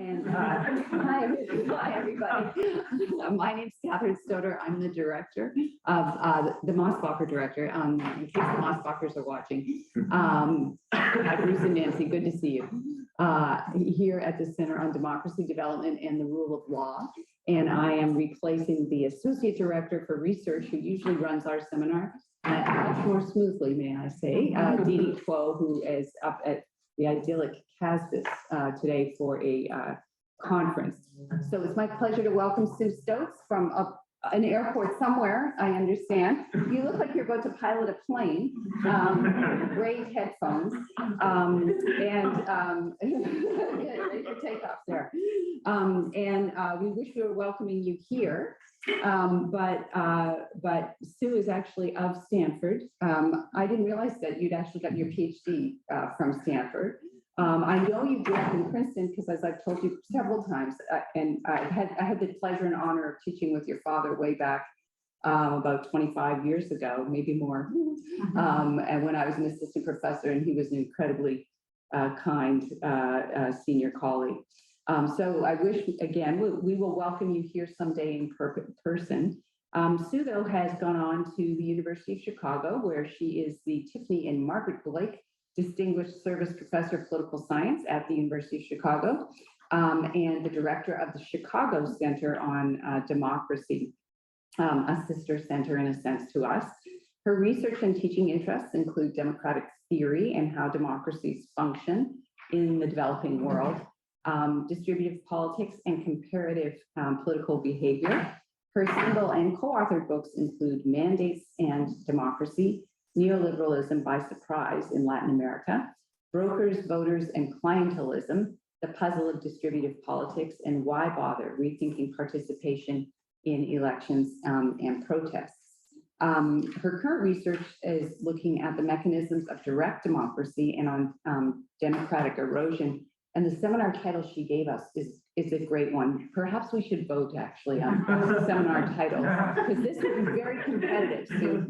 And hi, everybody. My name's Catherine Stoder. I'm the director of the Mosbacher director. In case the Mosbachers are watching, Bruce and Nancy, good to see you. Here at the Center on Democracy Development and the Rule of Law. And I am replacing the associate director for research, who usually runs our seminar much more smoothly, may I say, Dee Two, who is up at the idyllic Casbis today for a conference. So it's my pleasure to welcome Sue Stokes from an airport somewhere, I understand. You look like you're about to pilot a plane. Great headphones. Ready for takeoff there. We wish we were welcoming you here. But Sue is actually of Stanford. I didn't realize that you'd actually got your PhD from Stanford. I know you grew up in Princeton because, as I've told you several times, and I had the pleasure and honor of teaching with your father way back about 25 years ago, maybe more. And when I was an assistant professor, and he was an incredibly kind senior colleague. So I wish, again, we will welcome you here someday in person. Sue, though, has gone on to the University of Chicago, where she is the Tiffany and Margaret Blake Distinguished Service Professor of Political Science at the University of Chicago, and the director of the Chicago Center on Democracy, a sister center in a sense to us. Her research and teaching interests include democratic theory and how democracies function in the developing world, distributive politics and comparative political behavior. Her single and co-authored books include Mandates and Democracy, Neoliberalism by Surprise in Latin America, Brokers, Voters, and Clientelism, The Puzzle of Distributive Politics, and Why Bother? Rethinking Participation in Elections and Protests. Her current research is looking at the mechanisms of direct democracy and on democratic erosion. And the seminar title she gave us is a great one. Perhaps we should vote actually on seminar title, because this would be very competitive. So,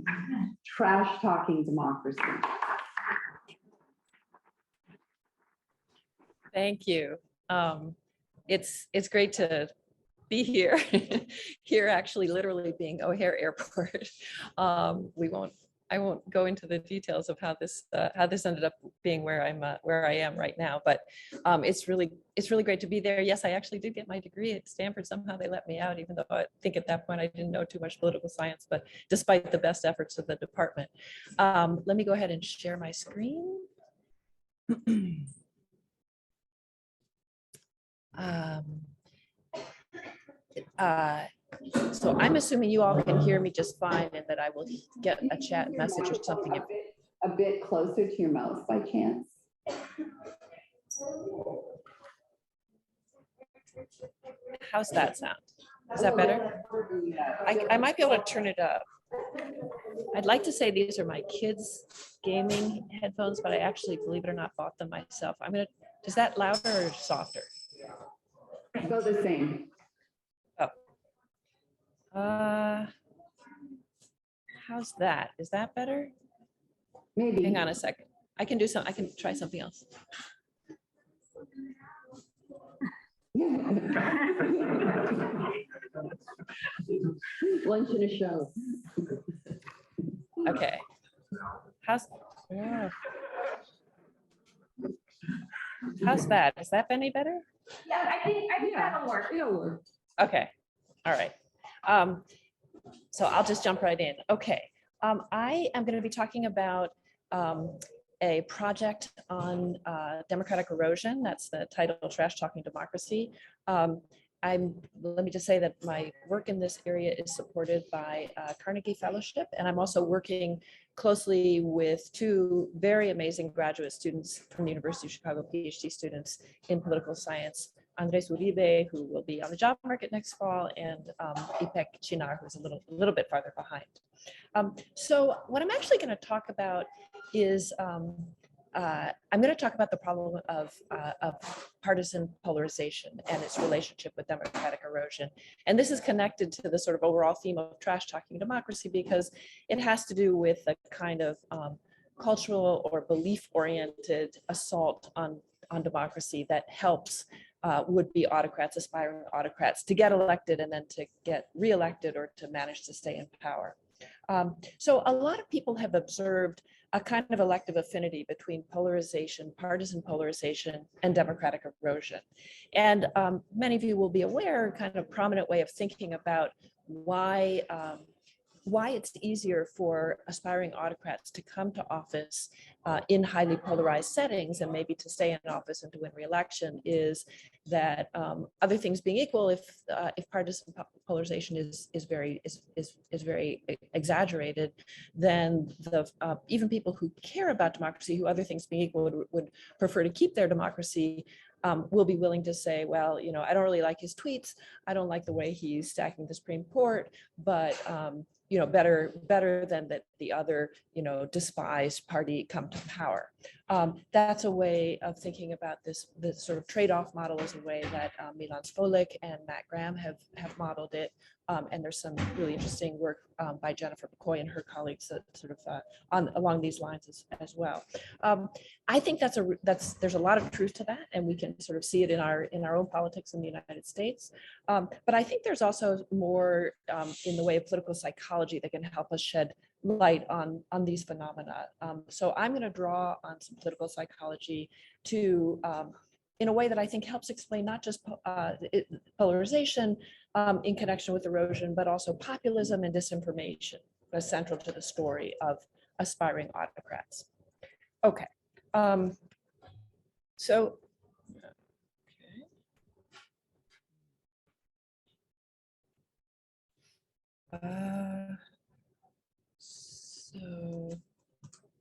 trash talking democracy. Thank you. It's great to be here. Here, actually, literally being O'Hare Airport. I won't go into the details of how this ended up being where I am right now, but it's really great to be there. Yes, I actually did get my degree at Stanford. Somehow they let me out, even though I think at that point I didn't know too much political science, but despite the best efforts of the department. Let me go ahead and share my screen. So I'm assuming you all can hear me just fine, and that I will get a chat message or something. A bit closer to your mouth by chance. How's that sound? Is that better? I might be able to turn it up. I'd like to say these are my kids' gaming headphones, but I actually, believe it or not, bought them myself. Is that louder or softer? Go the same. How's that? Is that better? Maybe. Hang on a second. I can try something else. Lunch and a show. Okay. How's that? Is that any better? Yeah, I think that'll work. It'll work. Okay. All right. So I'll just jump right in. Okay. I am going to be talking about a project on democratic erosion. That's the title, Trash Talking Democracy. Let me just say that my work in this area is supported by Carnegie Fellowship, and I'm also working closely with two very amazing graduate students from the University of Chicago, PhD students in political science, Andres Uribe, who will be on the job market next fall, and Ipek Chinar, who's a little bit farther behind. So what I'm actually going to talk about is I'm going to talk about the problem of partisan polarization and its relationship with democratic erosion. And this is connected to the sort of overall theme of trash talking democracy, because it has to do with a kind of cultural or belief-oriented assault on democracy that helps would-be autocrats, aspiring autocrats, to get elected and then to get reelected or to manage to stay in power. So a lot of people have observed a kind of elective affinity between polarization, partisan polarization, and democratic erosion. And many of you will be aware, kind of prominent way of thinking about why it's easier for aspiring autocrats to come to office in highly polarized settings and maybe to stay in office and to win re-election is that other things being equal, if partisan polarization is very exaggerated, then even people who care about democracy, who other things being equal would prefer to keep their democracy, will be willing to say, well, I don't really like his tweets. I don't like the way he's stacking the Supreme Court, but better than that the other, despised party come to power. That's a way of thinking about this sort of trade-off model is a way that Milan Sfolik and Matt Graham have modeled it. And there's some really interesting work by Jennifer McCoy and her colleagues that sort of along these lines as well. I think there's a lot of truth to that, and we can sort of see it in our own politics in the United States. But I think there's also more in the way of political psychology that can help us shed light on these phenomena. So I'm going to draw on some political psychology to in a way that I think helps explain not just polarization in connection with erosion, but also populism and disinformation as central to the story of aspiring autocrats. Okay. So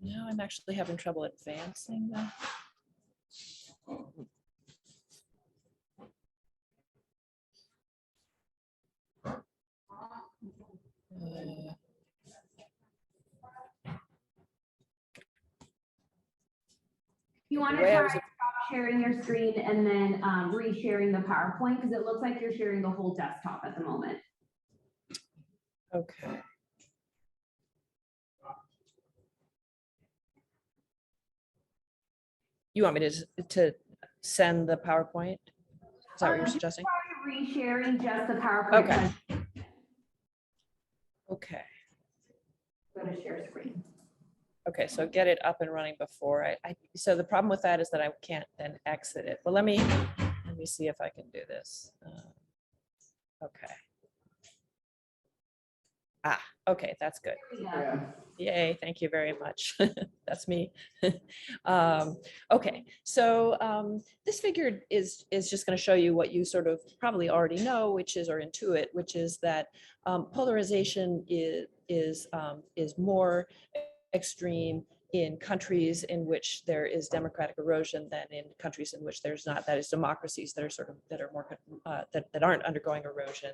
now I'm actually having trouble advancing that. You want to try stop sharing your screen and then re-sharing the PowerPoint, because it looks like you're sharing the whole desktop at the moment. Okay. You want me to send the PowerPoint? Is that what you're suggesting? Try re-sharing just the PowerPoint. Okay. Okay. Go to share screen. Okay, so get it up and running before so the problem with that is that I can't then exit it. But let me see if I can do this. Okay. Okay, that's good. Yeah. Yay, thank you very much. That's me. Okay, so this figure is just going to show you what you sort of probably already know, which is, or intuit, which is that polarization is more extreme in countries in which there is democratic erosion than in countries in which there's not. That is, democracies that are sort of that are more that aren't undergoing erosion.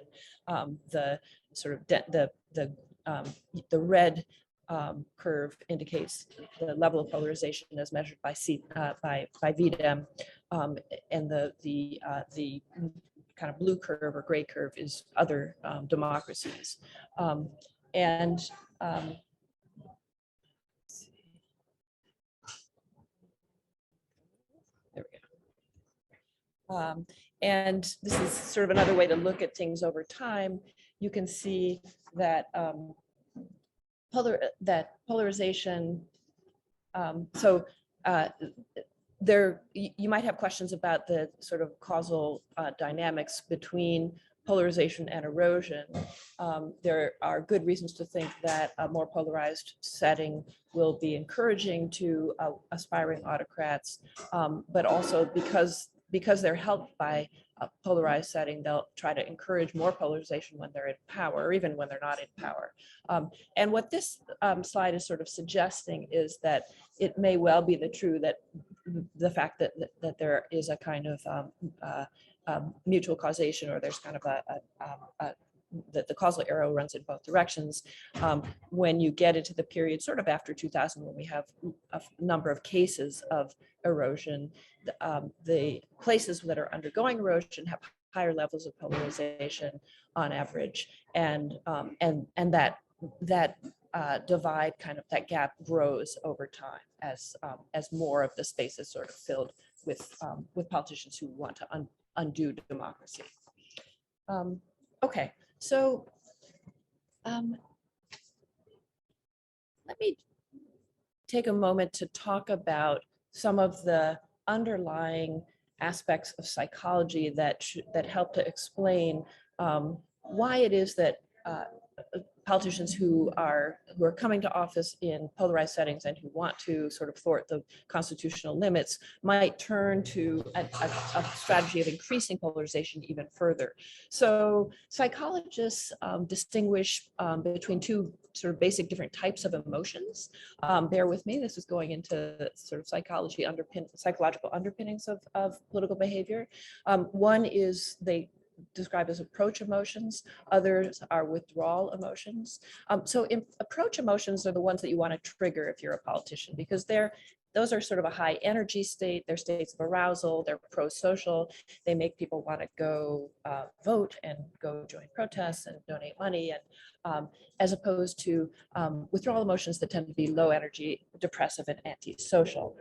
The sort of the red curve indicates the level of polarization as measured by VDEM, and the kind of blue curve or gray curve is other democracies, there we go. And this is sort of another way to look at things over time. You can see that polarization. You might have questions about the sort of causal dynamics between polarization and erosion. There are good reasons to think that a more polarized setting will be encouraging to aspiring autocrats, but also because they're helped by a polarized setting, they'll try to encourage more polarization when they're in power, or even when they're not in power. And what this slide is sort of suggesting is that it may well be true that the fact that there is a kind of mutual causation, or there's kind of that the causal arrow runs in both directions. When you get into the period sort of after 2000, when we have a number of cases of erosion, the places that are undergoing erosion have higher levels of polarization on average, and that divide, kind of that gap, grows over time as more of the space is sort of filled with politicians who want to undo democracy. Okay, so let me take a moment to talk about some of the underlying aspects of psychology that help to explain why it is that politicians who are coming to office in polarized settings and who want to sort of thwart the constitutional limits might turn to a strategy of increasing polarization even further. So psychologists distinguish between two sort of basic different types of emotions. Bear with me, this is going into sort of psychological underpinnings of political behavior. One is they described as approach emotions, others are withdrawal emotions. So approach emotions are the ones that you want to trigger if you're a politician, because those are sort of a high energy state, they're states of arousal, they're pro-social, they make people want to go vote and go join protests and donate money, and as opposed to withdrawal emotions that tend to be low energy, depressive, and antisocial.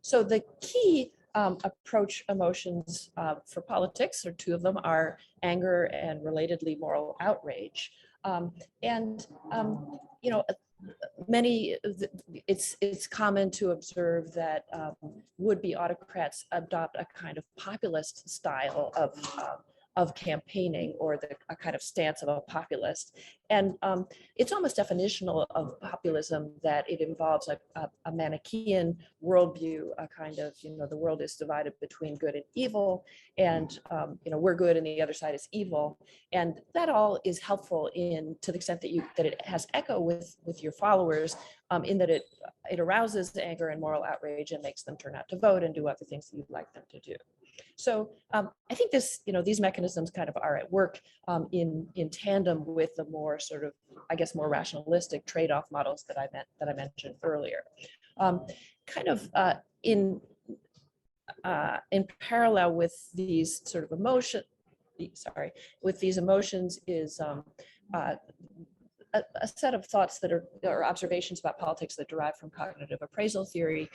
So the key approach emotions for politics, or two of them, are anger and relatedly moral outrage. You know, it's common to observe that would-be autocrats adopt a kind of populist style of campaigning, or a kind of stance of a populist. And it's almost definitional of populism that it involves a Manichaean worldview, a kind of, the world is divided between good and evil, and we're good and the other side is evil. And that all is helpful to the extent that it has echo with your followers, in that it arouses anger and moral outrage and makes them turn out to vote and do other things that you'd like them to do. So I think these mechanisms kind of are at work in tandem with the more sort of, I guess, more rationalistic trade-off models that I mentioned earlier. In parallel with these sort of emotions is a set of thoughts or observations about politics that derive from cognitive appraisal theory,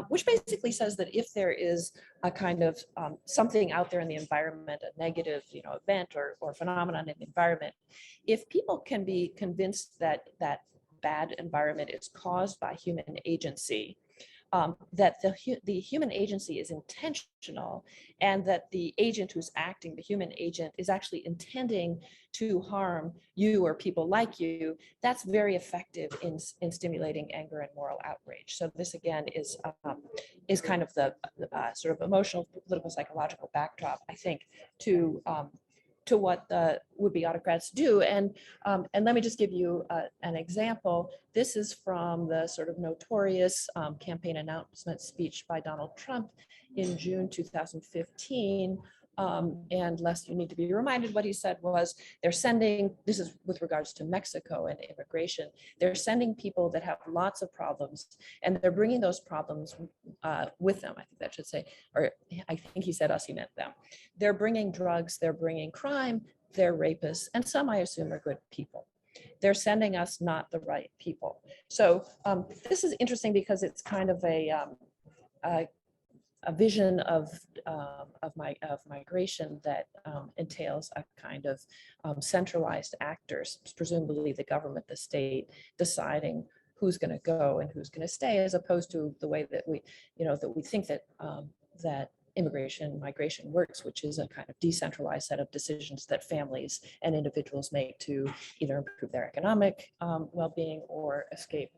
which basically says that if there is a kind of something out there in the environment, a negative event or phenomenon in the environment, if people can be convinced that that bad environment is caused by human agency, that the human agency is intentional, and that the agent who's acting, the human agent, is actually intending to harm you or people like you, that's very effective in stimulating anger and moral outrage. So this again is kind of the sort of emotional, political, psychological backdrop, I think, to what the would-be autocrats do. And let me just give you an example. This is from the sort of notorious campaign announcement speech by Donald Trump in June 2015. And lest you need to be reminded, what he said was, this is with regards to Mexico and immigration, they're sending people that have lots of problems, and they're bringing those problems with them. I think that should say, or I think he said us, he meant them. They're bringing drugs, they're bringing crime, they're rapists, and some I assume are good people. They're sending us not the right people. So this is interesting because it's kind of a vision of migration that entails a kind of centralized actors, presumably the government, the state, deciding who's going to go and who's going to stay, as opposed to the way that we think that migration works, which is a kind of decentralized set of decisions that families and individuals make to either improve their economic well-being or escape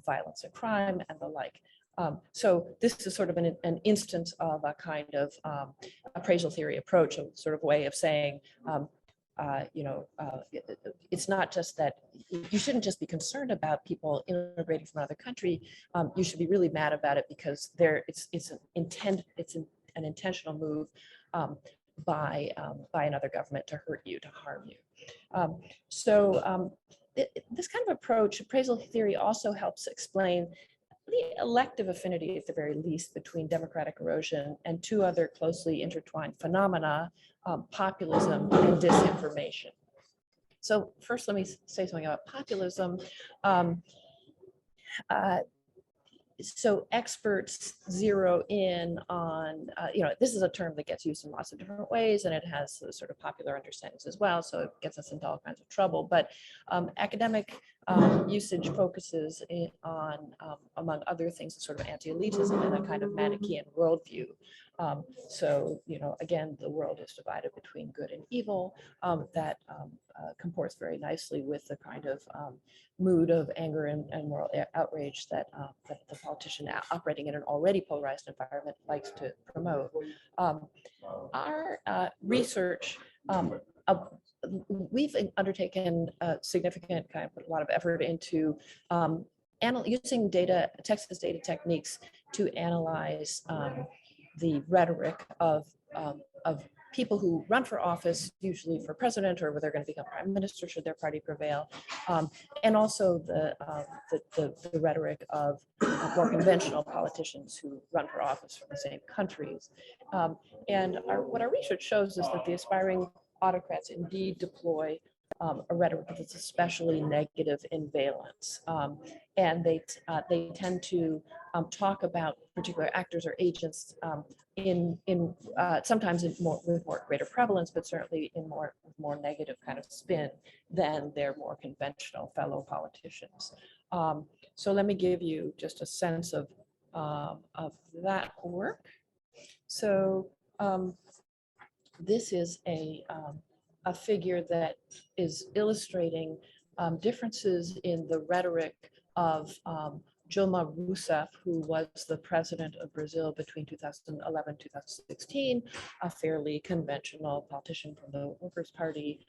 violence and crime and the like. So this is sort of an instance of a kind of appraisal theory approach, a sort of way of saying, it's not just that you shouldn't just be concerned about people immigrating from another country. You should be really mad about it because it's an intentional move by another government to hurt you, to harm you. This kind of approach, appraisal theory, also helps explain the elective affinity, at the very least, between democratic erosion and two other closely intertwined phenomena, populism and disinformation. So first, let me say something about populism. so experts zero in on, this is a term that gets used in lots of different ways, and it has sort of popular understandings as well, so it gets us into all kinds of trouble. But academic usage focuses on, among other things, sort of anti-elitism and a kind of Manichaean worldview. So, again, the world is divided between good and evil. That comports very nicely with the kind of mood of anger and moral outrage that the politician operating in an already polarized environment likes to promote. Our research, we've undertaken a significant a lot of effort into using Texas data techniques to analyze the rhetoric of people who run for office, usually for president, or whether they're going to become prime minister should their party prevail, and also the rhetoric of more conventional politicians who run for office from the same countries. And what our research shows is that the aspiring autocrats indeed deploy a rhetoric that's especially negative in valence, and they tend to talk about particular actors or agents sometimes with more greater prevalence, but certainly in more negative kind of spin than their more conventional fellow politicians. So let me give you just a sense of that work. So this is a figure that is illustrating differences in the rhetoric of Dilma Rousseff, who was the president of Brazil between 2011 and 2016, a fairly conventional politician from the Workers' Party.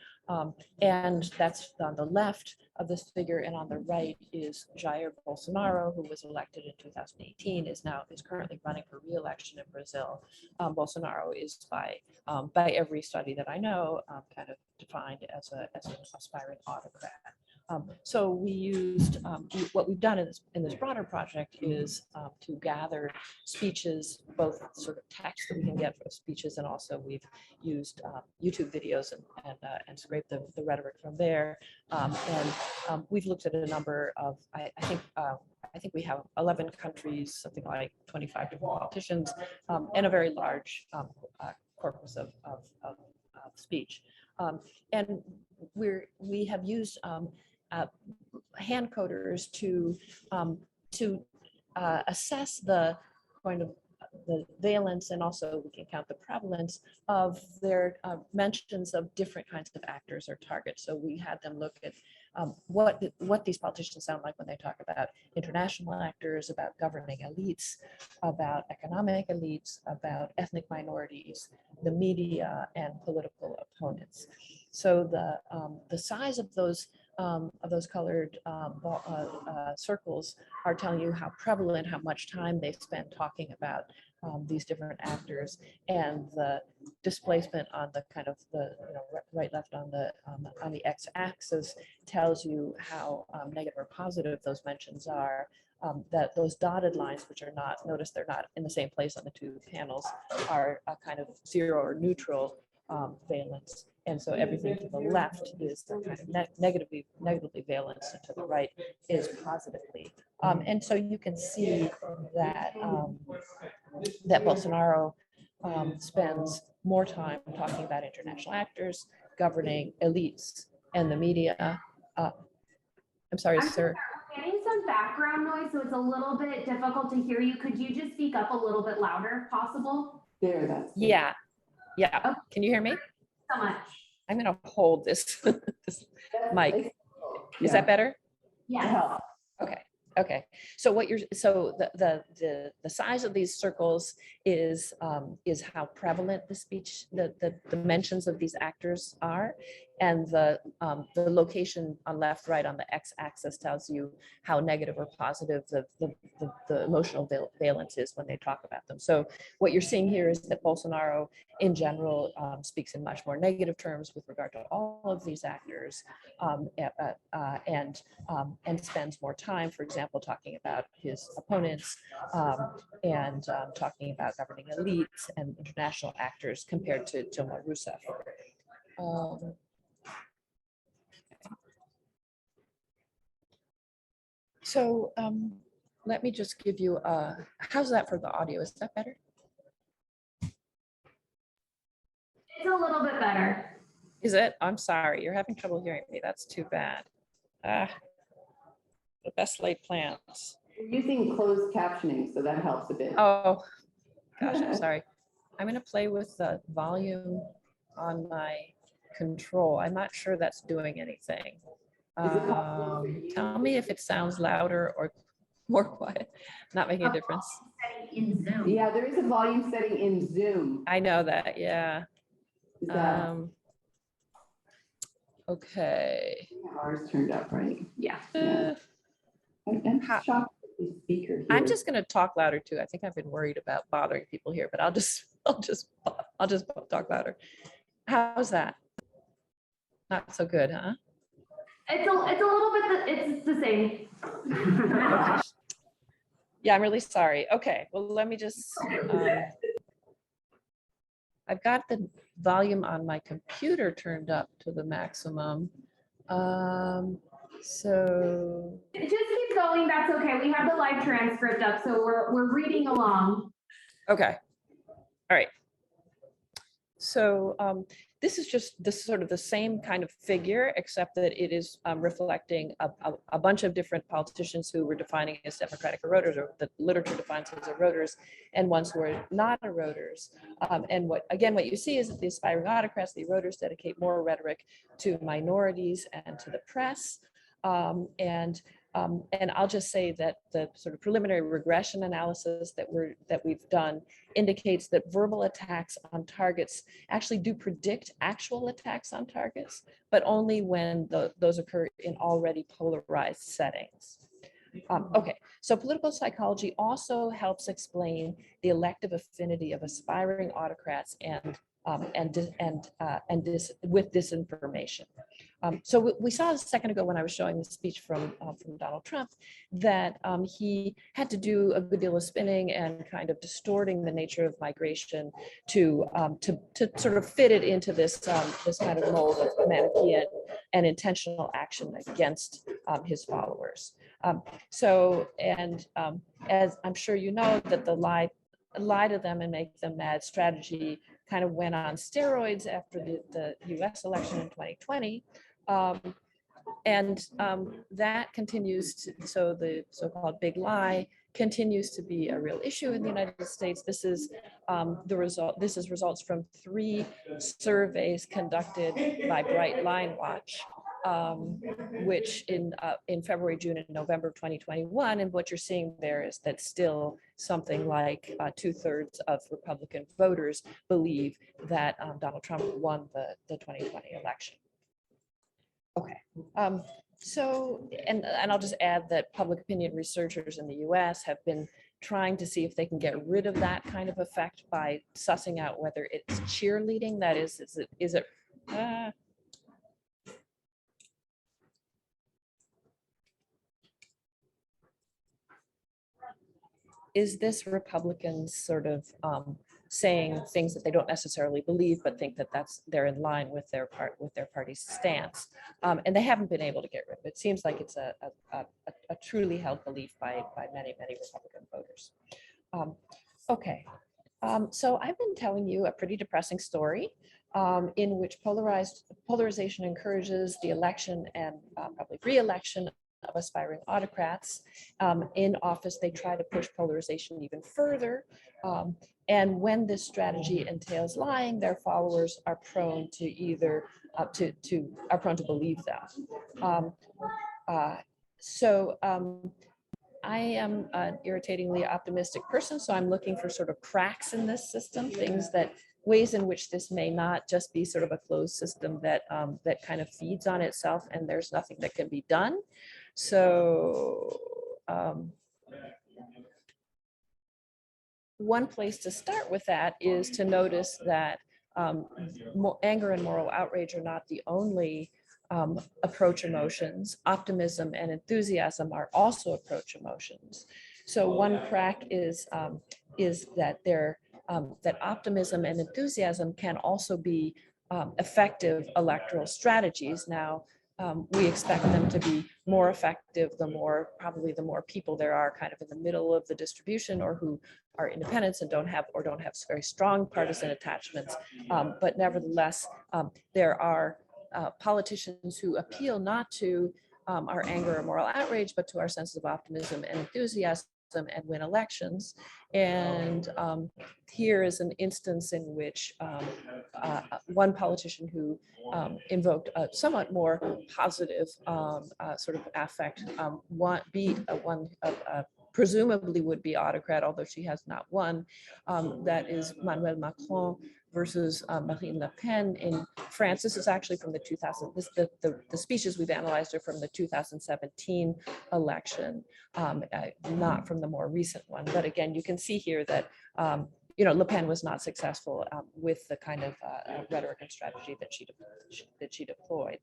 And that's on the left of this figure, and on the right is Jair Bolsonaro, who was elected in 2018, is currently running for re-election in Brazil. Bolsonaro is by every study that I know kind of defined as an aspiring autocrat. So we used, what we've done in this broader project is to gather speeches, both sort of text that we can get for speeches, and also we've used YouTube videos and scraped the rhetoric from there. And we've looked at a number of, I think we have 11 countries, something like 25 different politicians, and a very large corpus of speech. And we have used hand coders to assess the kind of the valence, and also we can count the prevalence of their mentions of different kinds of actors or targets. So we had them look at what these politicians sound like when they talk about international actors, about governing elites, about economic elites, about ethnic minorities, the media, and political opponents. So the size of those colored circles are telling you how prevalent, how much time they spend talking about these different actors, and the displacement on the kind of the right left on the x-axis tells you how negative or positive those mentions are. That those dotted lines, which are not, notice they're not in the same place on the two panels, are a kind of zero or neutral valence. And so everything to the left is the kind of negatively valenced, and to the right is positively. And so you can see that that Bolsonaro spends more time talking about international actors, governing elites, and the media. I'm sorry, sir. We're getting some background noise, so it's a little bit difficult to hear you. Could you just speak up a little bit louder, if possible? There, that's good. Yeah. Okay. Can you hear me? So much. I'm going to hold this, mic. Is that better? Yeah. Okay. So the size of these circles is how prevalent the speech, the mentions of these actors are, and the location on left, right on the x-axis tells you how negative or positive the emotional valence is when they talk about them. So what you're seeing here is that Bolsonaro, in general, speaks in much more negative terms with regard to all of these actors, and spends more time, for example, talking about his opponents, and talking about governing elites and international actors compared to Dilma Rousseff. So let me just give you how's that for the audio? Is that better? It's a little bit better. Is it? I'm sorry, you're having trouble hearing me. That's too bad. The best laid plans. You're using closed captioning, so that helps a bit. Oh, gosh, I'm sorry. I'm gonna play with the volume on my control. I'm not sure that's doing anything. Tell me if it sounds louder or more quiet. Not making a difference. In Zoom. Yeah, there is a volume setting in Zoom. I know that, yeah. Is that Okay. ours turned up, right? Yeah. Yeah. I'm How- shocked at the speaker here. I'm just gonna talk louder too. I think I've been worried about bothering people here, but I'll just talk louder. How's that? Not so good, huh? It's a little bit, it's the same. Yeah, I'm really sorry. Okay, well, let me just, I've got the volume on my computer turned up to the maximum. So. Just keep going, that's okay. We have the live transcript up, so we're reading along. Okay. All right. So this is just this sort of the same kind of figure, except that it is reflecting a bunch of different politicians who were defining as democratic eroders, or the literature defines as eroders, and ones who are not eroders. And what you see is that the aspiring autocrats, the eroders, dedicate more rhetoric to minorities and to the press. And I'll just say that the sort of preliminary regression analysis that we've done indicates that verbal attacks on targets actually do predict actual attacks on targets, but only when those occur in already polarized settings. Okay, so political psychology also helps explain the elective affinity of aspiring autocrats with disinformation. So we saw a second ago when I was showing the speech from Donald Trump that he had to do a good deal of spinning and kind of distorting the nature of migration to sort of fit it into this kind of mold of Manichaean and intentional action against his followers. As I'm sure you know, that the lie to them and make them mad strategy kind of went on steroids after the US election in 2020. That continues to, so the so-called big lie continues to be a real issue in the United States. This is results from 3 surveys conducted by Bright Line Watch, which in February, June, and November of 2021. And what you're seeing there is that still something like 2/3 of Republican voters believe that Donald Trump won the 2020 election. Okay. So, and I'll just add that public opinion researchers in the US have been trying to see if they can get rid of that kind of effect by sussing out whether it's cheerleading. That is this Republicans sort of saying things that they don't necessarily believe, but think that they're in line with their party's stance, and they haven't been able to get rid of it. It seems like it's a truly held belief by many Republican voters. Okay, so I've been telling you a pretty depressing story in which polarization encourages the election and probably re-election of aspiring autocrats. In office, they try to push polarization even further. And when this strategy entails lying, their followers are prone to either are prone to believe them. I am an irritatingly optimistic person, so I'm looking for sort of cracks in this system, ways in which this may not just be sort of a closed system that kind of feeds on itself and there's nothing that can be done. So one place to start with that is to notice that anger and moral outrage are not the only approach emotions. Optimism and enthusiasm are also approach emotions. So one crack is that that optimism and enthusiasm can also be effective electoral strategies. Now, we expect them to be more effective probably the more people there are kind of in the middle of the distribution, or who are independents and don't have very strong partisan attachments. But nevertheless, there are politicians who appeal not to our anger or moral outrage, but to our senses of optimism and enthusiasm, and win elections. And here is an instance in which one politician who invoked a somewhat more positive sort of affect beat one presumably would be autocrat, although she has not won. That is Emmanuel Macron versus Marine Le Pen in France. This is actually from the the speeches we've analyzed are from the 2017 election, not from the more recent one. But again, you can see here that Le Pen was not successful with the kind of rhetoric and strategy that she deployed.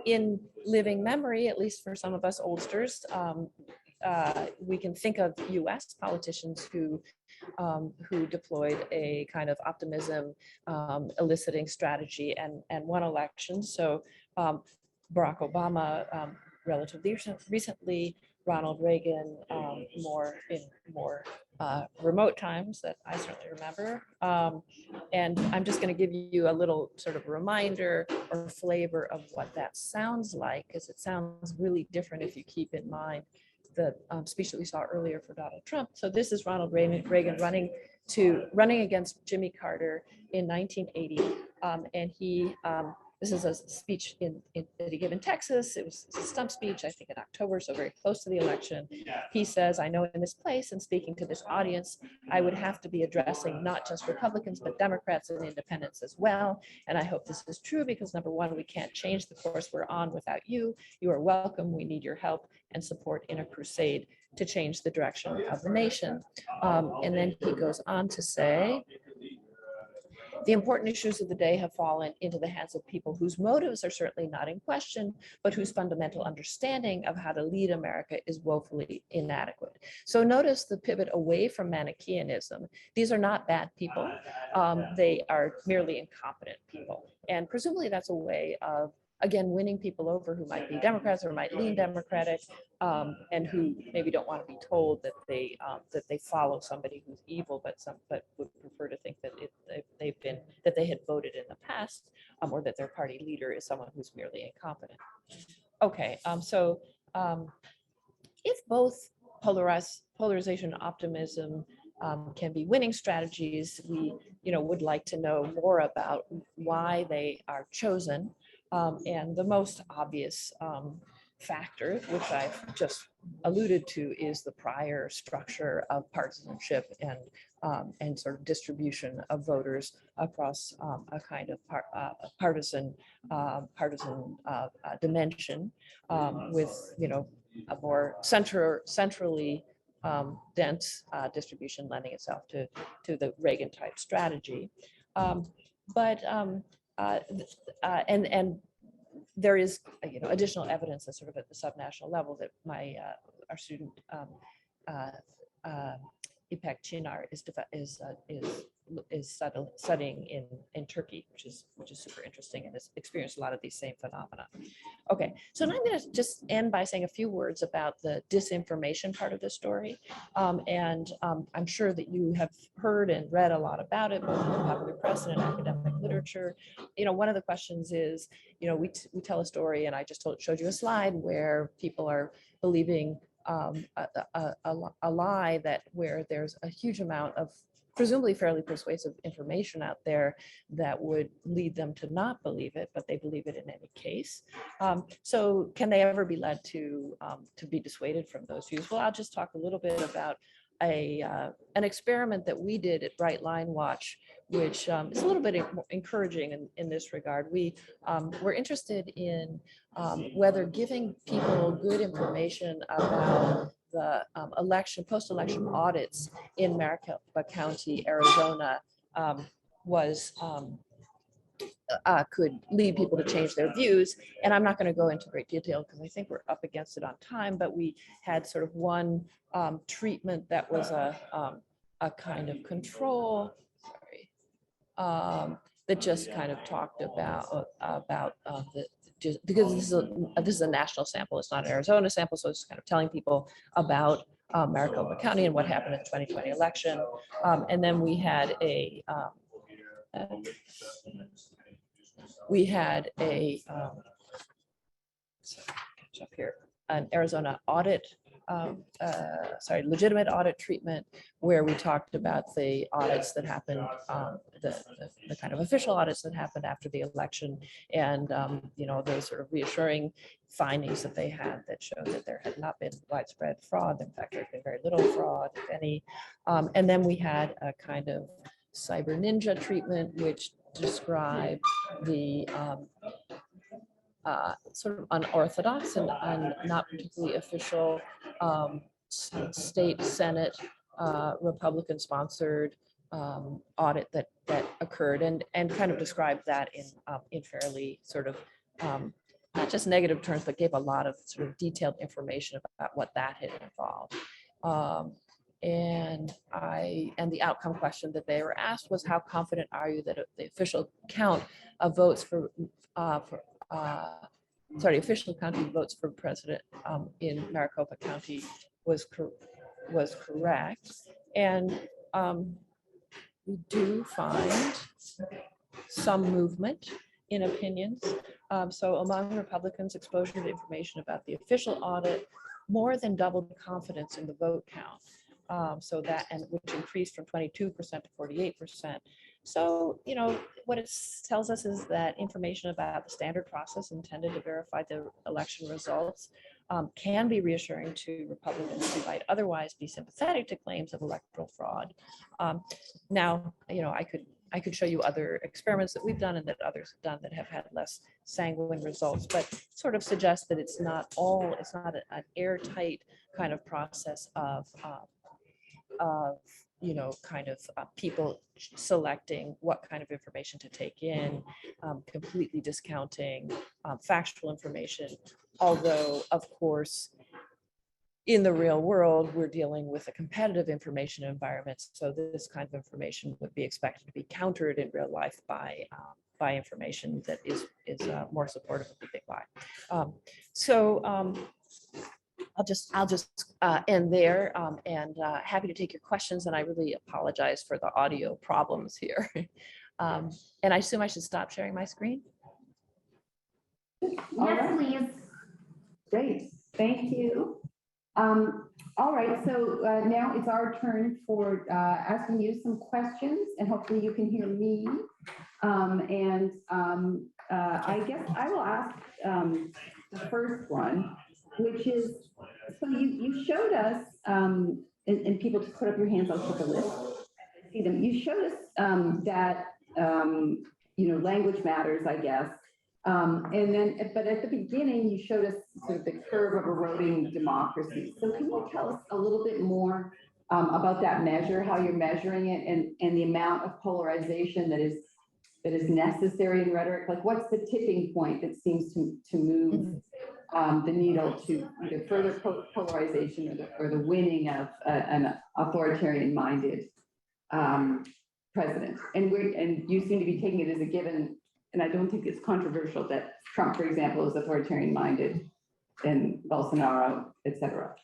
In living memory, at least for some of us oldsters, we can think of U.S. politicians who deployed a kind of optimism eliciting strategy and won elections. So Barack Obama, relatively recently, Ronald Reagan, more remote times that I certainly remember. And I'm just going to give you a little sort of reminder or flavor of what that sounds like, because it sounds really different if you keep in mind the speech that we saw earlier for Donald Trump. So this is Ronald Reagan running against Jimmy Carter in 1980, and this is a speech that he gave in Texas. It was a stump speech, I think in October, so very close to the election. He says, "I know in this place and speaking to this audience, I would have to be addressing not just Republicans, but Democrats and independents as well. And I hope this is true because number one, we can't change the course we're on without you. You are welcome. We need your help and support in a crusade to change the direction of the nation." And then he goes on to say, "The important issues of the day have fallen into the hands of people whose motives are certainly not in question, but whose fundamental understanding of how to lead America is woefully inadequate." So notice the pivot away from Manichaeanism. These are not bad people. They are merely incompetent people. And presumably that's a way of, again, winning people over who might be Democrats or might lean Democratic, and who maybe don't want to be told that they follow somebody who's evil, but would prefer to think that they had voted in the past, or that their party leader is someone who's merely incompetent. Okay, so if both polarization and optimism can be winning strategies, we would like to know more about why they are chosen. And the most obvious factor, which I've just alluded to, is the prior structure of partisanship and sort of distribution of voters across a kind of partisan dimension, with a more centrally dense distribution lending itself to the Reagan type strategy. And there is additional evidence that sort of at the subnational level that our student Ipek Çınar is studying in Turkey, which is super interesting, and has experienced a lot of these same phenomena. Okay, so now I'm going to just end by saying a few words about the disinformation part of the story. I'm sure that you have heard and read a lot about it, both in the popular press and in academic literature. One of the questions is, we tell a story, and I just showed you a slide where people are believing a lie where there's a huge amount of presumably fairly persuasive information out there that would lead them to not believe it, but they believe it in any case. So can they ever be led to be dissuaded from those views? Well, I'll just talk a little bit about an experiment that we did at Bright Line Watch, which is a little bit encouraging in this regard. We were interested in whether giving people good information about the post-election audits in Maricopa County, Arizona, could lead people to change their views. And I'm not going to go into great detail because I think we're up against it on time, but we had sort of one treatment that was a kind of control, that just kind of talked about just because this is a national sample, it's not an Arizona sample, so it's kind of telling people about Maricopa County and what happened in the 2020 election. And then we had a catch up here, an Arizona audit, legitimate audit treatment, where we talked about the audits that happened, the kind of official audits that happened after the election, and those sort of reassuring findings that they had that showed that there had not been widespread fraud. In fact, there's been very little fraud, if any. And then we had a kind of cyber ninja treatment, which described the sort of unorthodox and not particularly official state Senate Republican-sponsored audit that occurred, and kind of described that in fairly sort of not just negative terms, but gave a lot of sort of detailed information about what that had involved. And the outcome question that they were asked was, how confident are you that the official count of votes official counting votes for president in Maricopa County was correct? And we do find some movement in opinions. So among Republicans, exposure to information about the official audit more than doubled the confidence in the vote count. Which increased from 22% to 48%. So, what it tells us is that information about the standard process intended to verify the election results can be reassuring to Republicans who might otherwise be sympathetic to claims of electoral fraud. Now, I could show you other experiments that we've done and that others have done that have had less sanguine results, but sort of suggests that it's not an airtight kind of process of people selecting what kind of information to take in, completely discounting factual information. Although, of course, in the real world, we're dealing with a competitive information environment. So this kind of information would be expected to be countered in real life by information that is more supportive of the big lie. I'll just end there, and happy to take your questions. And I really apologize for the audio problems here. And I assume I should stop sharing my screen. Yes, please. Great, thank you. All right, so now it's our turn for asking you some questions, and hopefully you can hear me. I guess I will ask the first one, which is, so you showed us, and people just put up your hands, I'll put the list, I see them. You showed us that, language matters, I guess. But at the beginning, you showed us sort of the curve of eroding democracy. So can you tell us a little bit more about that measure, how you're measuring it, and the amount of polarization that is necessary in rhetoric? Like, what's the tipping point that seems to move the needle to either further polarization or the winning of an authoritarian-minded president? And you seem to be taking it as a given. And I don't think it's controversial that Trump, for example, is authoritarian-minded, and Bolsonaro, et cetera.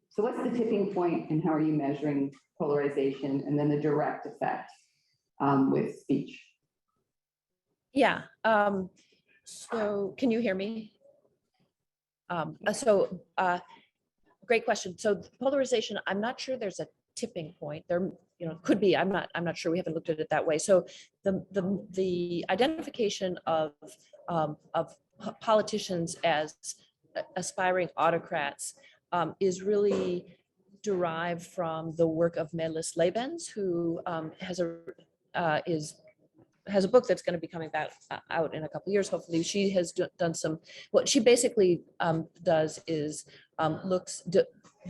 So what's the tipping point, and how are you measuring polarization, and then the direct effect with speech? Yeah. So can you hear me? Great question. So polarization, I'm not sure there's a tipping point. There, could be. I'm not sure. We haven't looked at it that way. So the identification of politicians as aspiring autocrats is really derived from the work of Melis Lebens, who has a book that's going to be coming out in a couple of years. Hopefully, she has done some. What she basically does is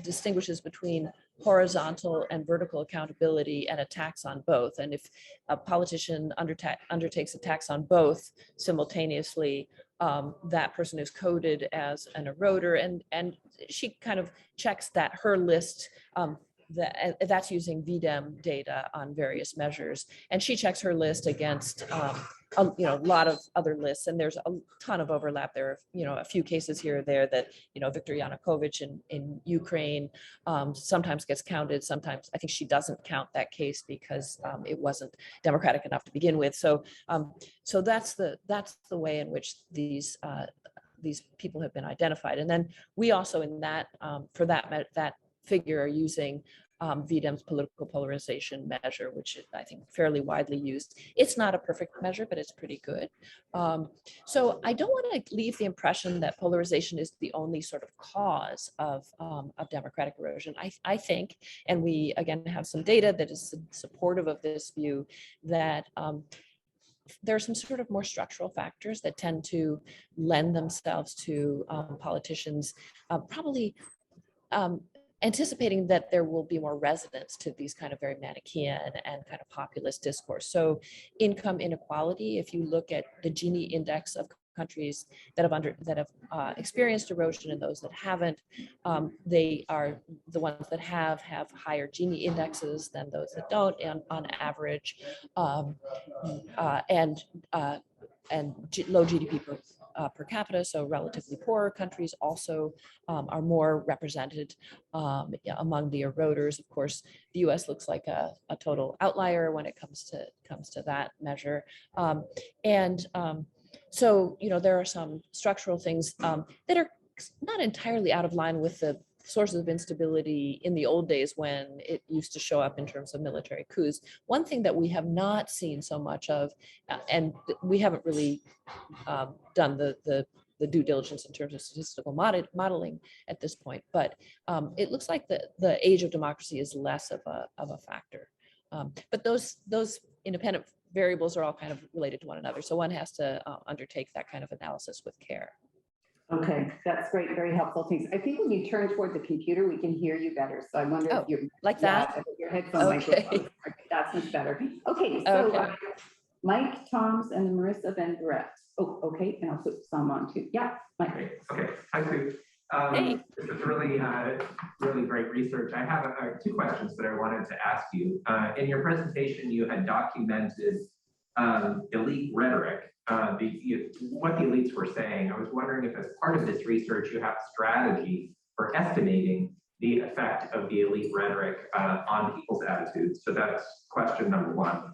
distinguishes between horizontal and vertical accountability and attacks on both. And if a politician undertakes attacks on both simultaneously, that person is coded as an eroder. And she kind of checks that her list that's using VDEM data on various measures. And she checks her list against a lot of other lists, and there's a ton of overlap. There are, a few cases here or there that, Viktor Yanukovych in Ukraine sometimes gets counted. Sometimes I think she doesn't count that case because it wasn't democratic enough to begin with. So that's the way in which these people have been identified. And then we also in that for that figure are using VDEM's political polarization measure, which is, I think, fairly widely used. It's not a perfect measure, but it's pretty good. So I don't want to leave the impression that polarization is the only sort of cause of democratic erosion. I think, and we again have some data that is supportive of this view, that there are some sort of more structural factors that tend to lend themselves to politicians probably anticipating that there will be more resonance to these kind of very Manichaean and kind of populist discourse. So income inequality, if you look at the Gini index of countries that have experienced erosion and those that haven't, they are the ones that have higher Gini indexes than those that don't, and on average, and low GDP per capita, so relatively poorer countries also are more represented among the eroders. Of course, the U.S. looks like a total outlier when it comes to that measure, so there are some structural things that are not entirely out of line with the sources of instability in the old days when it used to show up in terms of military coups. One thing that we have not seen so much of, and we haven't really done the due diligence in terms of statistical modeling at this point, but it looks like the age of democracy is less of a factor. But those independent variables are all kind of related to one another. So one has to undertake that kind of analysis with care. Okay, that's great. Very helpful. Thanks. I think when you turn toward the computer, we can hear you better. So I wonder if you're like that. Yeah, your headphone microphone. That's much better. Okay, so Mike Toms and Marissa Van Brett. Oh, okay. And I'll put some on too. Yeah, Mike. Okay. Hi, Sue. Hey. This is really great research. I have two questions that I wanted to ask you. In your presentation, you had documented elite rhetoric, what the elites were saying. I was wondering if, as part of this research, you have a strategy for estimating the effect of the elite rhetoric on people's attitudes. So that's question number one.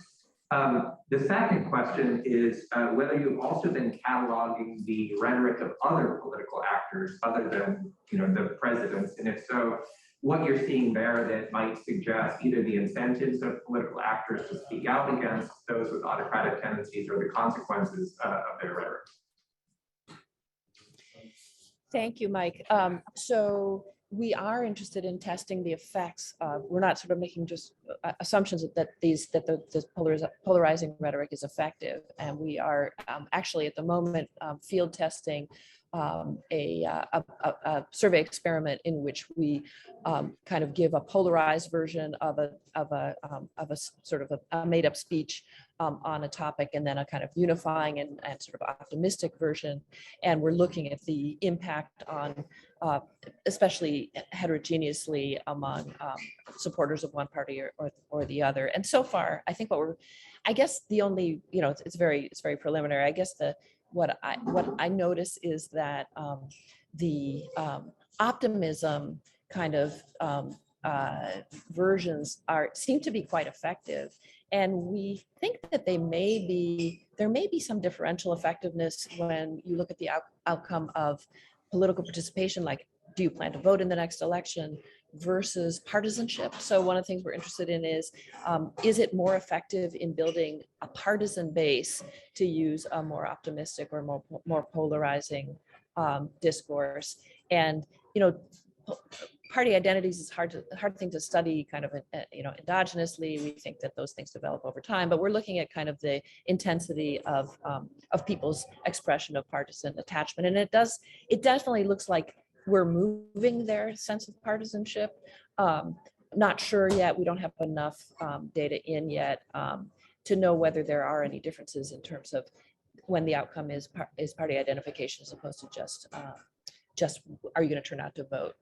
The second question is whether you've also been cataloging the rhetoric of other political actors other than the presidents, and if so, what you're seeing there that might suggest either the incentives of political actors to speak out against those with autocratic tendencies or the consequences of their rhetoric. Thank you, Mike. So we are interested in testing the effects. We're not sort of making just assumptions that this polarizing rhetoric is effective, and we are actually at the moment field testing a survey experiment in which we kind of give a polarized version of a sort of a made-up speech on a topic, and then a kind of unifying and sort of optimistic version. And we're looking at the impact on, especially heterogeneously among supporters of one party or the other. And so far, I think I guess the only, it's very preliminary. I guess what I notice is that the optimism kind of versions seem to be quite effective, and we think that there may be some differential effectiveness when you look at the outcome of political participation, like do you plan to vote in the next election, versus partisanship. So one of the things we're interested in is it more effective in building a partisan base to use a more optimistic or more polarizing discourse? And party identities is hard thing to study kind of endogenously. We think that those things develop over time, but we're looking at kind of the intensity of people's expression of partisan attachment, and it definitely looks like we're moving their sense of partisanship. Not sure yet. We don't have enough data in yet to know whether there are any differences in terms of when the outcome is party identification as opposed to just are you going to turn out to vote.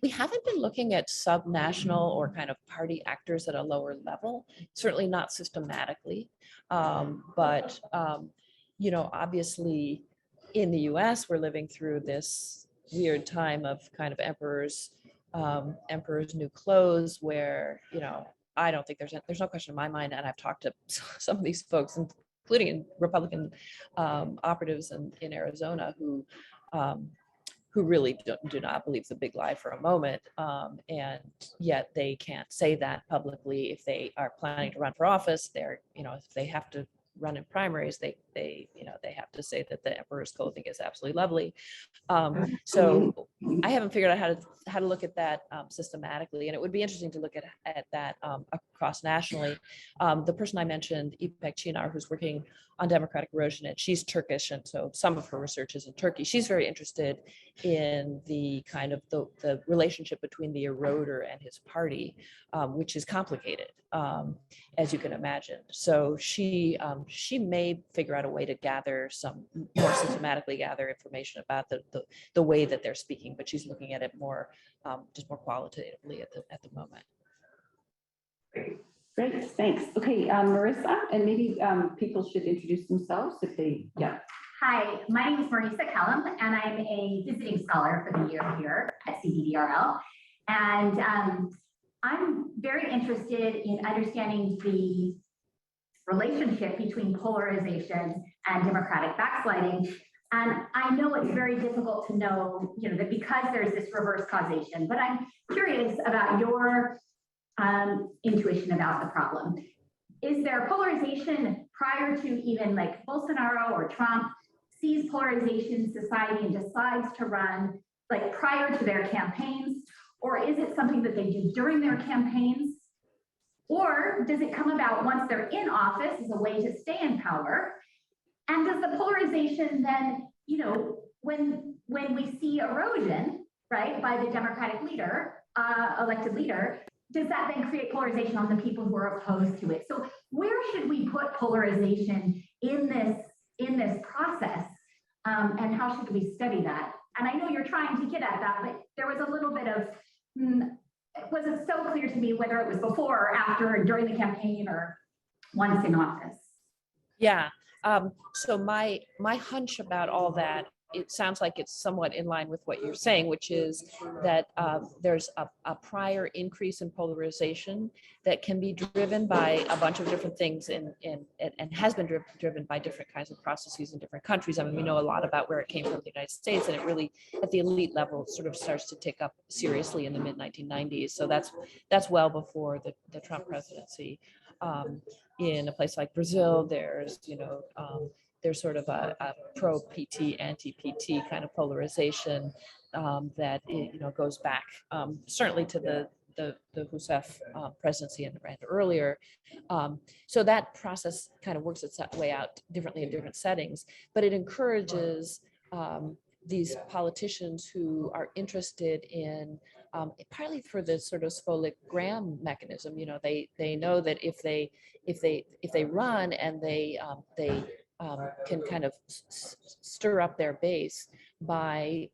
We haven't been looking at subnational or kind of party actors at a lower level, certainly not systematically. But obviously in the US, we're living through this weird time of kind of emperor's new clothes where, I don't think there's no question in my mind. And I've talked to some of these folks, including in Republican operatives in Arizona who really do not believe the big lie for a moment. And yet they can't say that publicly if they are planning to run for office. They're, if they have to run in primaries, they have to say that the emperor's clothing is absolutely lovely. So I haven't figured out how to look at that systematically, and it would be interesting to look at that across nationally. The person I mentioned, İpek Çınar, who's working on democratic erosion, and she's Turkish, and so some of her research is in Turkey. She's very interested in the kind of the relationship between the eroder and his party, which is complicated, as you can imagine. So she may figure out a way to more systematically gather information about the way that they're speaking, but she's looking at it more just more qualitatively at the moment. Great, thanks. Okay, Marissa, and maybe people should introduce themselves if they, yeah. Hi, my name is Marisa Kellum, and I'm a visiting scholar for the year here at CBDRL. And I'm very interested in understanding the relationship between polarization and democratic backsliding. And I know it's very difficult to know, that because there's this reverse causation, but I'm curious about your intuition about the problem. Is there polarization prior to even like Bolsonaro or Trump sees polarization in society and decides to run like prior to their campaigns? Or is it something that they do during their campaigns? Or does it come about once they're in office as a way to stay in power? And does the polarization then, when we see erosion, right, by the Democratic leader, elected leader, does that then create polarization on the people who are opposed to it? So where should we put polarization in this process? And how should we study that? And I know you're trying to get at that, but there was a little bit of, it wasn't so clear to me whether it was before or after or during the campaign or once in office. Yeah. So my hunch about all that, it sounds like it's somewhat in line with what you're saying, which is that there's a prior increase in polarization that can be driven by a bunch of different things and has been driven by different kinds of processes in different countries. I mean, we know a lot about where it came from in the United States, and it really, at the elite level, sort of starts to tick up seriously in the mid-1990s. So that's well before the Trump presidency. In a place like Brazil, there's sort of a pro-PT, anti-PT kind of polarization that goes back certainly to the Rousseff presidency and earlier. So that process kind of works its way out differently in different settings, but it encourages these politicians who are interested in, partly for the sort of Spholic Graham mechanism. They know that if they run and they can kind of stir up their base by,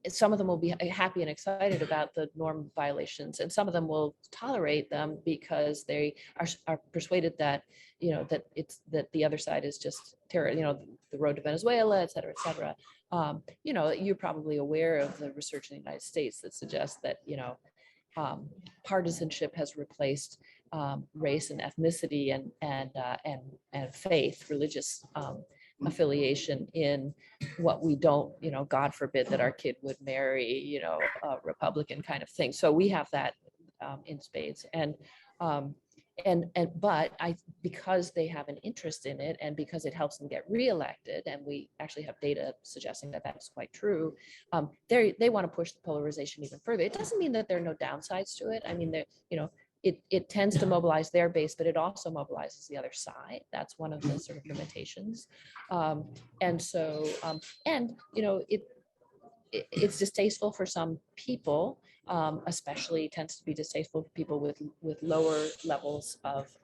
some of them will be happy and excited about the norm violations, and some of them will tolerate them because they are persuaded that, that the other side is just terror, the road to Venezuela, et cetera, et cetera. You're probably aware of the research in the United States that suggests that, partisanship has replaced race and ethnicity and faith, religious affiliation in what we don't, God forbid that our kid would marry, a Republican kind of thing. So we have that in spades. But because they have an interest in it and because it helps them get reelected, and we actually have data suggesting that that's quite true, they want to push the polarization even further. It doesn't mean that there are no downsides to it. I mean, it tends to mobilize their base, but it also mobilizes the other side. That's one of the sort of limitations. It's distasteful for some people, especially tends to be distasteful for people with lower levels of